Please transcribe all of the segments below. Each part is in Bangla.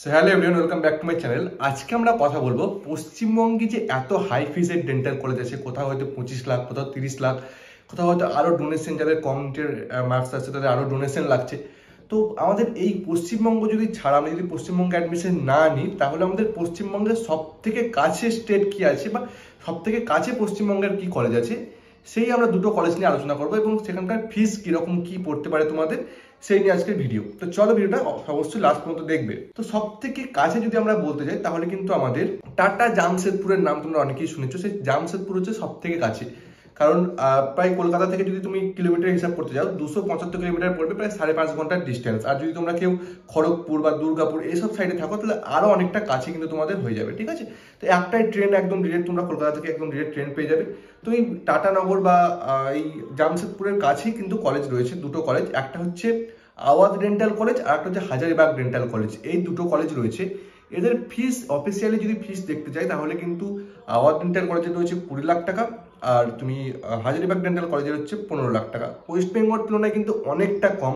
So hello everyone, welcome back to my channel. আজকে আমরা কথা বলবো পশ্চিমবঙ্গে যে এত হাই ফিজের ডেন্টাল কলেজ আছে, কোথাও হয়তো 25 লাখ, কোথাও 30 লাখ, কোথাও হয়তো আরও ডোনেশন, যাদের কমিউনিটির মার্কস আছে তাদের আরও ডোনেশন লাগছে। তো আমাদের এই পশ্চিমবঙ্গ যদি ছাড়া আমরা যদি পশ্চিমবঙ্গে অ্যাডমিশন না নিই, তাহলে আমাদের পশ্চিমবঙ্গের সব থেকে কাছে স্টেট কি আছে বা সব থেকে কাছে পশ্চিমবঙ্গের কি কলেজ আছে, সেই আমরা দুটো কলেজ নিয়ে আলোচনা করবো এবং সেখানকার ফিস কিরকম কি পড়তে পারে তোমাদের, সেই নিয়ে আজকের ভিডিও। তো চলো ভিডিওটা অবশ্যই লাস্ট পর্যন্ত দেখবে। তো সব থেকে কাছে যদি আমরা বলতে যাই তাহলে কিন্তু আমাদের টাটা জামশেদপুরের নাম তোমরা অনেকেই শুনেছো। সেই জামশেদপুর হচ্ছে সব থেকে কাছে, কারণ প্রায় কলকাতা থেকে যদি তুমি কিলোমিটার হিসাব করতে যাও 275 কিলোমিটার পড়বে, প্রায় 5.5 ঘন্টার ডিস্টেন্স। আর যদি তোমরা কেউ খড়গপুর বা দুর্গাপুর এইসব সাইডে থাকো তাহলে আরো অনেকটা কাছে কিন্তু তোমাদের হয়ে যাবে, ঠিক আছে। তো একটাই ট্রেন একদম ডিরেক্ট, তোমরা কলকাতা থেকে একদম ডিরেক্ট ট্রেন পেয়ে যাবে। তো এই টাটানগর বা এই জামশেদপুরের কাছেই কিন্তু কলেজ রয়েছে, দুটো কলেজ। একটা হচ্ছে আওয়াজ ডেন্টাল কলেজ আর একটা হচ্ছে হাজারিবাগ ডেন্টাল কলেজ। এই দুটো কলেজ রয়েছে। এদের ফিস অফিসিয়ালি যদি ফিস দেখতে চাই তাহলে কিন্তু আওয়াজ ডেন্টাল কলেজে রয়েছে 20 লাখ টাকা, আর তুমি হাজারিবাগ ডেন্টাল কলেজের হচ্ছে 15 লাখ টাকা। ওয়েস্ট বেঙ্গল তুলনায় কিন্তু অনেকটা কম।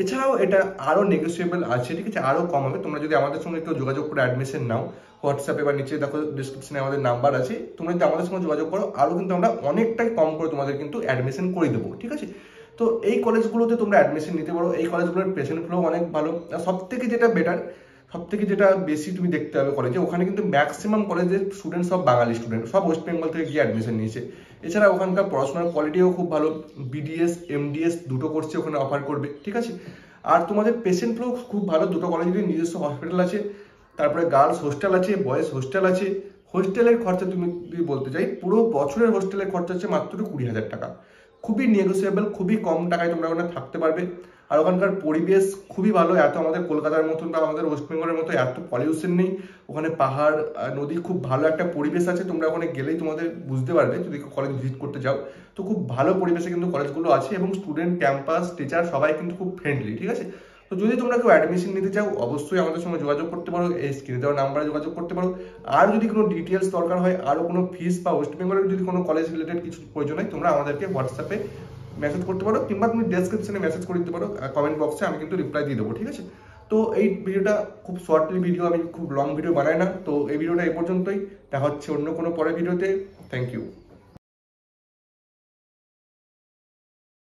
এছাড়াও এটা আরও নেগোসিয়েবল আছে, ঠিক আছে, আরও কম হবে। তোমরা যদি আমাদের সঙ্গে কেউ যোগাযোগ করে অ্যাডমিশন নাও, হোয়াটসঅ্যাপে বা নিচে দেখো ডিসক্রিপশনে আমাদের নাম্বার আছে, তোমরা যদি আমাদের সঙ্গে যোগাযোগ করো আরও কিন্তু আমরা অনেকটাই কম করে তোমাদের কিন্তু অ্যাডমিশন করে দেবো, ঠিক আছে। তো এই কলেজগুলোতে তোমরা অ্যাডমিশন নিতে পারো। এই কলেজগুলোর পেশেন্ট ফ্লো অনেক ভালো। আর সব থেকে যেটা বেটার, সব থেকে যেটা বেশি তুমি দেখতে হবে কলেজে, ওখানে কিন্তু ম্যাক্সিমাম কলেজের স্টুডেন্ট সব বাঙালি স্টুডেন্ট, সব ওয়েস্ট বেঙ্গল থেকে গিয়ে অ্যাডমিশন নিয়েছে। এছাড়া ওখানকার পড়াশোনার কোয়ালিটিও খুব ভালো। বিডিএস এমডিএস দুটো কোর্সে ওখানে অফার করবে, ঠিক আছে। আর তোমাদের পেশেন্ট ফ্লো খুব ভালো। দুটো কলেজেরই নিজস্ব হসপিটাল আছে, তারপরে গার্লস হোস্টেল আছে, বয়েজ হোস্টেল আছে। হোস্টেলের খরচা তুমি যদি বলতে চাই, পুরো বছরের হোস্টেলের খরচা হচ্ছে মাত্র 20,000 টাকা। খুবই নেগোসিয়েবল, খুবই কম টাকায় তোমরা ওখানে থাকতে পারবে। আর ওখানকার পরিবেশ খুবই ভালো। এত আমাদের কলকাতার মতন বা আমাদের ওয়েস্ট বেঙ্গলের মতো এত পলিউশন নেই। ওখানে পাহাড় নদী, খুব ভালো একটা পরিবেশ আছে। তোমরা ওখানে গেলেই তোমাদের বুঝতে পারবে যদি কলেজ ভিজিট করতে যাও। তো খুব ভালো পরিবেশে কিন্তু কলেজগুলো আছে এবং স্টুডেন্ট, ক্যাম্পাস, টিচার সবাই কিন্তু খুব ফ্রেন্ডলি, ঠিক আছে। তো যদি তোমরা কেউ অ্যাডমিশন নিতে চাও অবশ্যই আমাদের সঙ্গে যোগাযোগ করতে পারো, এই স্ক্রিনে দেওয়া নাম্বারে যোগাযোগ করতে পারো। আর যদি কোনো ডিটেলস দরকার হয়, আরও কোনো ফিস বা ওয়েস্ট বেঙ্গলের যদি কোনো কলেজ রিলেটেড কিছু প্রয়োজন হয়, তোমরা আমাদেরকে হোয়াটসঅ্যাপে মেসেজ করতে পারো, কিংবা তুমি ডেসক্রিপশনে মেসেজ করে দিতে পারো, কমেন্ট বক্সে আমি কিন্তু রিপ্লাই দিয়ে দেবো, ঠিক আছে। তো এই ভিডিওটা খুব শর্টলি ভিডিও, আমি খুব লং ভিডিও বানাই না। তো এই ভিডিওটা এই পর্যন্তই, দেখা হচ্ছে অন্য কোনো পরের ভিডিওতে। Thank you.